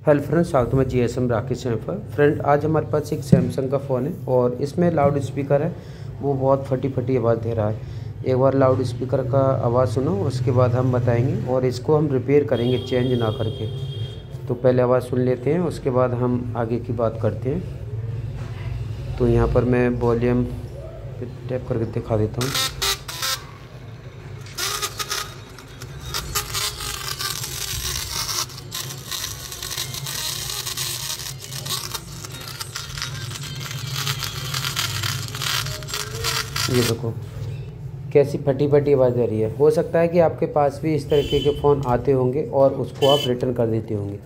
Hello friend, स्वागत है GSM Rakesh channel पर। फ्रेंड, आज हमारे पास एक सैमसंग का फ़ोन है और इसमें लाउड स्पीकर है, वो बहुत फटी फटी आवाज़ दे रहा है। एक बार लाउड स्पीकर का आवाज़ सुनो, उसके बाद हम बताएंगे और इसको हम रिपेयर करेंगे चेंज ना करके। तो पहले आवाज़ सुन लेते हैं, उसके बाद हम आगे की बात करते हैं। तो यहाँ पर मैं वॉल्यूम टैप करके दिखा देता हूँ। ये देखो कैसी फटी फटी आवाज़ आ रही है। हो सकता है कि आपके पास भी इस तरीके के फ़ोन आते होंगे और उसको आप रिटर्न कर देते होंगे।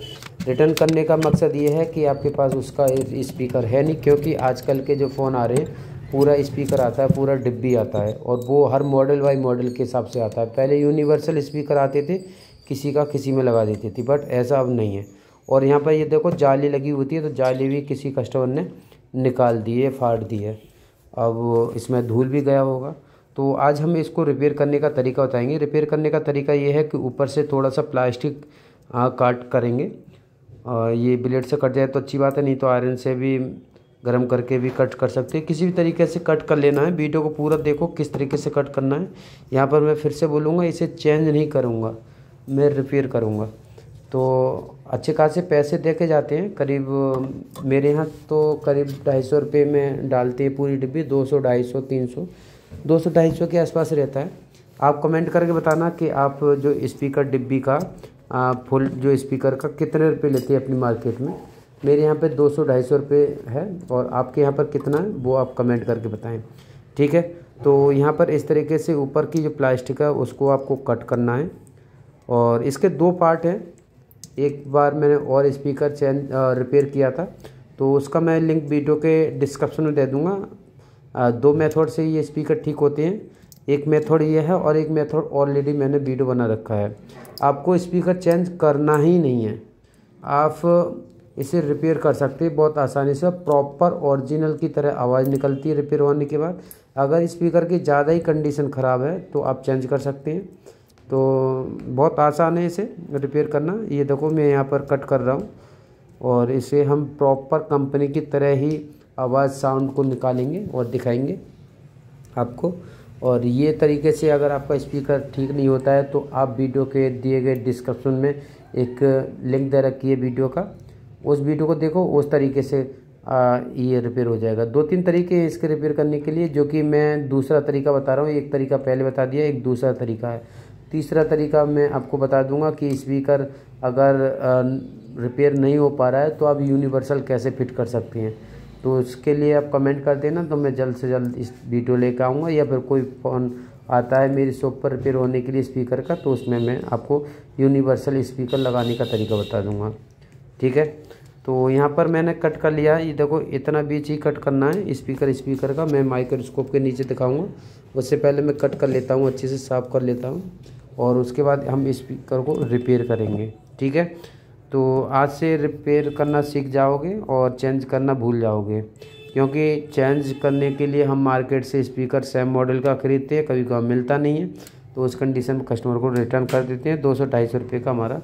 रिटर्न करने का मकसद ये है कि आपके पास उसका स्पीकर है नहीं, क्योंकि आजकल के जो फ़ोन आ रहे हैं पूरा स्पीकर आता है, पूरा डिब्बी आता है और वो हर मॉडल बाई मॉडल के हिसाब से आता है। पहले यूनिवर्सल स्पीकर आते थे, किसी का किसी में लगा देती थी, बट ऐसा अब नहीं है। और यहाँ पर ये देखो जाली लगी होती है, तो जाली भी किसी कस्टमर ने निकाल दी है, फाड़ दी है। अब इसमें धूल भी गया होगा। तो आज हम इसको रिपेयर करने का तरीका बताएंगे। रिपेयर करने का तरीका ये है कि ऊपर से थोड़ा सा प्लास्टिक काट करेंगे। ये ब्लेड से कट जाए तो अच्छी बात है, नहीं तो आयरन से भी गर्म करके भी कट कर सकते हैं। किसी भी तरीके से कट कर लेना है। वीडियो को पूरा देखो किस तरीके से कट करना है। यहाँ पर मैं फिर से बोलूँगा, इसे चेंज नहीं करूँगा, मैं रिपेयर करूँगा। तो अच्छे खासे पैसे दे के जाते हैं, करीब मेरे यहाँ तो करीब 250 रुपये में डालते हैं पूरी डिब्बी। 200, 250, 300, 200, 250 के आसपास रहता है। आप कमेंट करके बताना कि आप जो स्पीकर डिब्बी का फुल जो स्पीकर का कितने रुपए लेते हैं अपनी मार्केट में। मेरे यहाँ पे 200, 250 रुपये है और आपके यहाँ पर कितना है वो आप कमेंट करके बताएं, ठीक है। तो यहाँ पर इस तरीके से ऊपर की जो प्लास्टिक है उसको आपको कट करना है और इसके दो पार्ट हैं। एक बार मैंने और स्पीकर चेंज रिपेयर किया था, तो उसका मैं लिंक वीडियो के डिस्क्रिप्शन में दे दूंगा। दो मेथड से ये स्पीकर ठीक होते हैं। एक मेथड ये है और एक मेथड ऑलरेडी मैंने वीडियो बना रखा है। आपको स्पीकर चेंज करना ही नहीं है, आप इसे रिपेयर कर सकते हैं बहुत आसानी से। प्रॉपर ओरिजिनल की तरह आवाज़ निकलती है रिपेयर होने के बाद। अगर स्पीकर की ज़्यादा ही कंडीशन ख़राब है तो आप चेंज कर सकते हैं। तो बहुत आसान है इसे रिपेयर करना। ये देखो मैं यहाँ पर कट कर रहा हूँ और इसे हम प्रॉपर कंपनी की तरह ही आवाज़ साउंड को निकालेंगे और दिखाएंगे आपको। और ये तरीके से अगर आपका स्पीकर ठीक नहीं होता है तो आप वीडियो के दिए गए डिस्क्रिप्शन में एक लिंक दे रखी है वीडियो का, उस वीडियो को देखो, उस तरीके से ये रिपेयर हो जाएगा। 2-3 तरीके हैं इसके रिपेयर करने के लिए, जो कि मैं दूसरा तरीका बता रहा हूँ। एक तरीका पहले बता दिया, एक दूसरा तरीका है। तीसरा तरीका मैं आपको बता दूंगा कि स्पीकर अगर रिपेयर नहीं हो पा रहा है तो आप यूनिवर्सल कैसे फिट कर सकते हैं। तो उसके लिए आप कमेंट कर देना, तो मैं जल्द से जल्द इस वीडियो लेकर आऊँगा। या फिर कोई फ़ोन आता है मेरी शॉप पर रिपेयर होने के लिए स्पीकर का, तो उसमें मैं आपको यूनिवर्सल स्पीकर लगाने का तरीका बता दूँगा, ठीक है। तो यहाँ पर मैंने कट कर लिया है। ये देखो इतना बीच ही कट करना है स्पीकर का। मैं माइक्रोस्कोप के नीचे दिखाऊंगा, उससे पहले मैं कट कर लेता हूँ, अच्छे से साफ़ कर लेता हूँ और उसके बाद हम स्पीकर को रिपेयर करेंगे, ठीक है। तो आज से रिपेयर करना सीख जाओगे और चेंज करना भूल जाओगे, क्योंकि चेंज करने के लिए हम मार्केट से स्पीकर सेम मॉडल का ख़रीदते हैं, कभी कभी मिलता नहीं है, तो उस कंडीशन में कस्टमर को रिटर्न कर देते हैं। 200, 250 रुपये का हमारा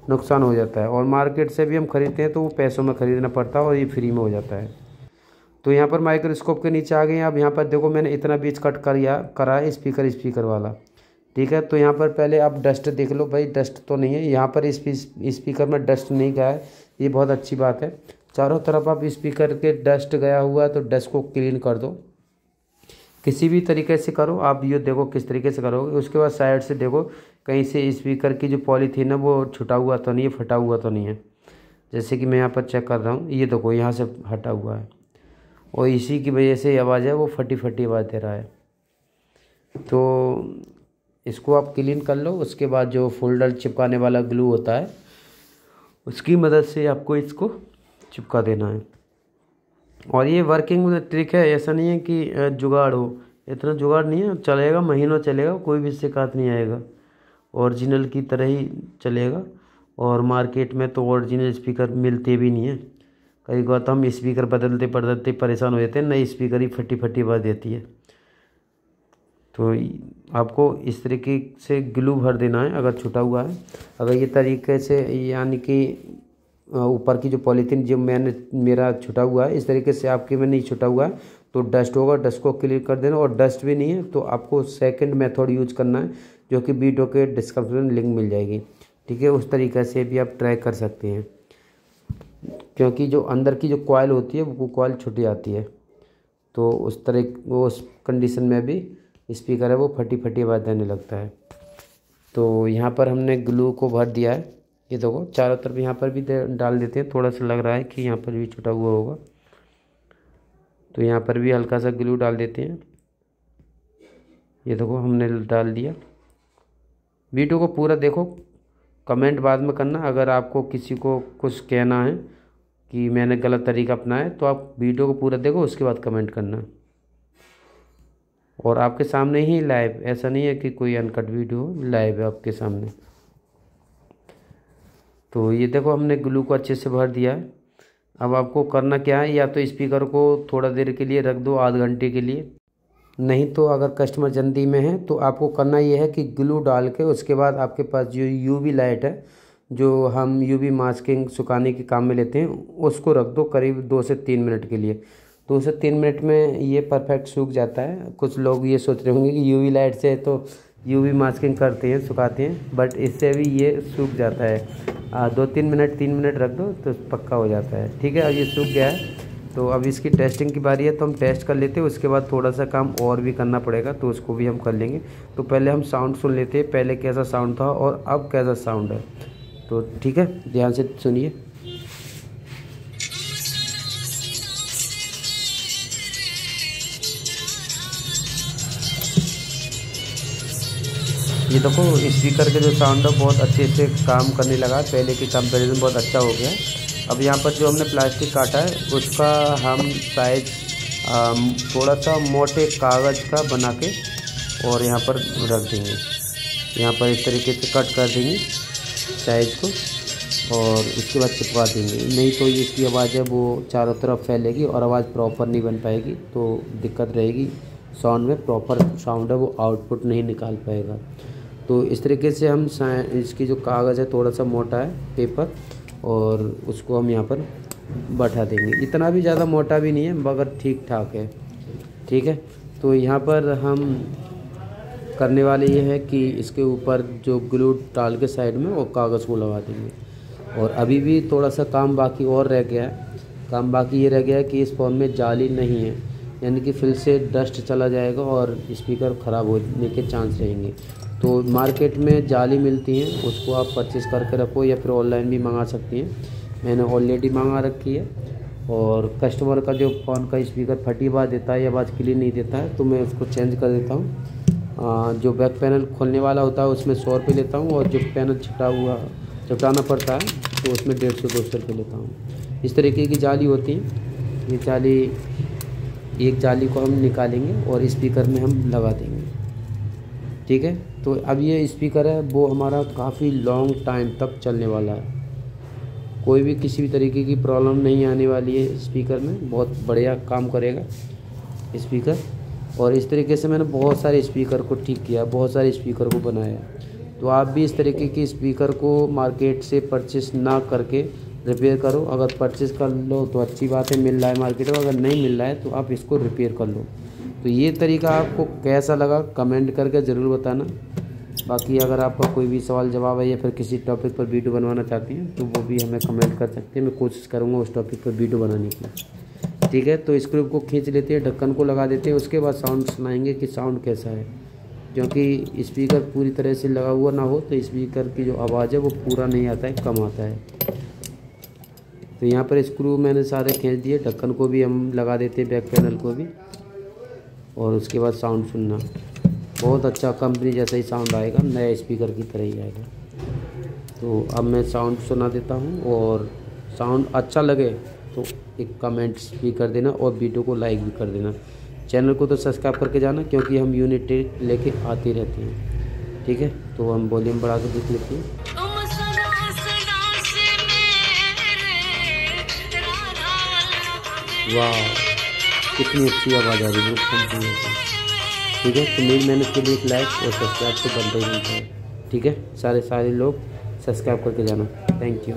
नुकसान हो जाता है। और मार्केट से भी हम ख़रीदते हैं तो वो पैसों में ख़रीदना पड़ता है और ये फ्री में हो जाता है। तो यहाँ पर माइक्रोस्कोप के नीचे आ गए हैं। अब यहाँ पर देखो मैंने इतना बीच कट करा है स्पीकर वाला, ठीक है। तो यहाँ पर पहले आप डस्ट देख लो भाई, डस्ट तो नहीं है यहाँ पर। इस स्पीकर में डस्ट नहीं गया है, ये बहुत अच्छी बात है। चारों तरफ आप स्पीकर के डस्ट गया हुआ है तो डस्ट को क्लीन कर दो, किसी भी तरीके से करो। आप ये देखो किस तरीके से करोगे। उसके बाद साइड से देखो कहीं से स्पीकर की जो पॉलीथीन है वो छुटा हुआ तो नहीं है, फटा हुआ तो नहीं है। जैसे कि मैं यहाँ पर चेक कर रहा हूँ, ये देखो यहाँ से हटा हुआ है और इसी की वजह से आवाज़ है वो फटी फटी आवाज़ दे रहा है। तो इसको आप क्लीन कर लो। उसके बाद जो फोल्डर चिपकाने वाला ग्लू होता है उसकी मदद से आपको इसको चिपका देना है। और ये वर्किंग ट्रिक है, ऐसा नहीं है कि जुगाड़ हो, इतना जुगाड़ नहीं है। चलेगा, महीनों चलेगा, कोई भी शिकायत नहीं आएगा, ओरिजिनल की तरह ही चलेगा। और मार्केट में तो ओरिजिनल स्पीकर मिलते भी नहीं है। कई बार तो हम स्पीकर बदलते बदलते परेशान हो जाते हैं, नई स्पीकर ही फटी फटी आवाज़ देती है। तो आपको इस तरीके से ग्लू भर देना है अगर छुटा हुआ है। अगर ये तरीके से यानी कि ऊपर की जो पॉलीथीन जो मेरा छुटा हुआ है, इस तरीके से आपके में नहीं छुटा हुआ है तो डस्ट होगा, डस्ट को क्लियर कर देना। और डस्ट भी नहीं है तो आपको सेकंड मेथड यूज करना है, जो कि वीडियो के डिस्क्रिप्शन में लिंक मिल जाएगी, ठीक है। उस तरीके से भी आप ट्राई कर सकते हैं, क्योंकि जो अंदर की जो कॉइल होती है वो कॉइल छुट जाती है, तो उस कंडीशन में भी स्पीकर है वो फटी फटी आवाज़ देने लगता है। तो यहाँ पर हमने ग्लू को भर दिया है, ये देखो चारों तरफ यहाँ पर भी डाल देते हैं। थोड़ा सा लग रहा है कि यहाँ पर भी छुटा हुआ होगा, तो यहाँ पर भी हल्का सा ग्लू डाल देते हैं। ये देखो हमने डाल दिया। वीडियो को पूरा देखो, कमेंट बाद में करना। अगर आपको किसी को कुछ कहना है कि मैंने गलत तरीका अपनाया तो आप वीडियो को पूरा देखो, उसके बाद कमेंट करना। और आपके सामने ही लाइव, ऐसा नहीं है कि कोई अनकट वीडियो, लाइव है आपके सामने। तो ये देखो हमने ग्लू को अच्छे से भर दिया है। अब आपको करना क्या है, या तो स्पीकर को थोड़ा देर के लिए रख दो, आध घंटे के लिए, नहीं तो अगर कस्टमर जल्दी में है तो आपको करना ये है कि ग्लू डाल के उसके बाद आपके पास जो यूवी लाइट है, जो हम यूवी मास्किंग सुखाने के काम में लेते हैं, उसको रख दो करीब 2 से 3 मिनट के लिए। 2 से 3 मिनट में ये परफेक्ट सूख जाता है। कुछ लोग ये सोच रहे होंगे कि यूवी लाइट से तो यूवी मास्किंग करते हैं, सुखाते हैं, बट इससे भी ये सूख जाता है। 2-3 मिनट 3 मिनट रख दो तो पक्का हो जाता है, ठीक है। अब ये सूख गया है तो अब इसकी टेस्टिंग की बारी है, तो हम टेस्ट कर लेते हैं। उसके बाद थोड़ा सा काम और भी करना पड़ेगा, तो उसको भी हम कर लेंगे। तो पहले हम साउंड सुन लेते हैं, पहले कैसा साउंड था और अब कैसा साउंड है। तो ठीक है, ध्यान से सुनिए। ये देखो स्पीकर के जो साउंड है बहुत अच्छे से काम करने लगा, पहले के कंपैरिजन बहुत अच्छा हो गया। अब यहाँ पर जो हमने प्लास्टिक काटा है उसका हम साइज थोड़ा सा मोटे कागज़ का बना के और यहाँ पर रख देंगे। यहाँ पर इस तरीके से कट कर देंगे साइज को और उसके बाद चिपका देंगे, नहीं तो इसकी आवाज़ है वो चारों तरफ फैलेगी और आवाज़ प्रॉपर नहीं बन पाएगी, तो दिक्कत रहेगी साउंड में, प्रॉपर साउंड है वो आउटपुट नहीं निकाल पाएगा। तो इस तरीके से हम इसकी जो कागज़ है थोड़ा सा मोटा है पेपर, और उसको हम यहाँ पर बैठा देंगे। इतना भी ज़्यादा मोटा भी नहीं है मगर ठीक ठाक है, ठीक है। तो यहाँ पर हम करने वाले ये है कि इसके ऊपर जो ग्लू डाल के साइड में वो कागज़ को लगा देंगे। और अभी भी थोड़ा सा काम बाकी और रह गया है। काम बाकी ये रह गया है कि इस फ़ोन में जाली नहीं है, यानी कि फिर से डस्ट चला जाएगा और स्पीकर ख़राब होने के चांस रहेंगे। तो मार्केट में जाली मिलती हैं, उसको आप परचेज़ करके रखो या फिर ऑनलाइन भी मंगा सकती हैं। मैंने ऑलरेडी मंगा रखी है। और कस्टमर का जो फ़ोन का स्पीकर फटी आवाज़ देता है या आवाज़ क्लियर नहीं देता है तो मैं उसको चेंज कर देता हूँ। जो बैक पैनल खोलने वाला होता है उसमें 100 रुपये लेता हूँ, और जो पैनल चिपटाना पड़ता है तो उसमें 150-200 रुपये लेता हूँ। इस तरीके की जाली होती है। ये जाली, एक जाली को हम निकालेंगे और स्पीकर में हम लगा देंगे, ठीक है। तो अब ये स्पीकर है वो हमारा काफ़ी लॉन्ग टाइम तक चलने वाला है, कोई भी किसी भी तरीके की प्रॉब्लम नहीं आने वाली है स्पीकर में, बहुत बढ़िया काम करेगा स्पीकर। और इस तरीके से मैंने बहुत सारे स्पीकर को ठीक किया, बहुत सारे स्पीकर को बनाया। तो आप भी इस तरीके की स्पीकर को मार्केट से परचेस ना करके रिपेयर करो। अगर परचेस कर लो तो अच्छी बात है, मिल रहा है मार्केट में, अगर नहीं मिल रहा है तो आप इसको रिपेयर कर लो। तो ये तरीका आपको कैसा लगा कमेंट करके ज़रूर बताना। बाकी अगर आपका कोई भी सवाल जवाब है या फिर किसी टॉपिक पर वीडियो बनवाना चाहती हैं तो वो भी हमें कमेंट कर सकते हैं, मैं कोशिश करूँगा उस टॉपिक पर वीडियो बनाने की, ठीक है। तो स्क्रू को खींच लेते हैं, ढक्कन को लगा देते हैं, उसके बाद साउंड सुनाएंगे कि साउंड कैसा है। क्योंकि स्पीकर पूरी तरह से लगा हुआ ना हो तो स्पीकर की जो आवाज़ है वो पूरा नहीं आता है, कम आता है। तो यहाँ पर स्क्रू मैंने सारे खींच दिए, ढक्कन को भी हम लगा देते हैं, बैक पैनल को भी, और उसके बाद साउंड सुनना बहुत अच्छा कंपनी जैसा ही साउंड आएगा, नया स्पीकर की तरह ही आएगा। तो अब मैं साउंड सुना देता हूँ, और साउंड अच्छा लगे तो एक कमेंट्स भी कर देना और वीडियो को लाइक भी कर देना। चैनल को तो सब्सक्राइब करके जाना क्योंकि हम यूनिट लेके आते रहते हैं, ठीक है। तो हम वॉल्यूम बढ़ा के देख लेते हैं। वाह, कितनी अच्छी आवाज़ आ रही है, ठीक है। तो मेरी मेहनत के लिए एक लाइक और सब्सक्राइब तो बनता ही बनता है, ठीक है। सारे लोग सब्सक्राइब करके जाना। Thank you.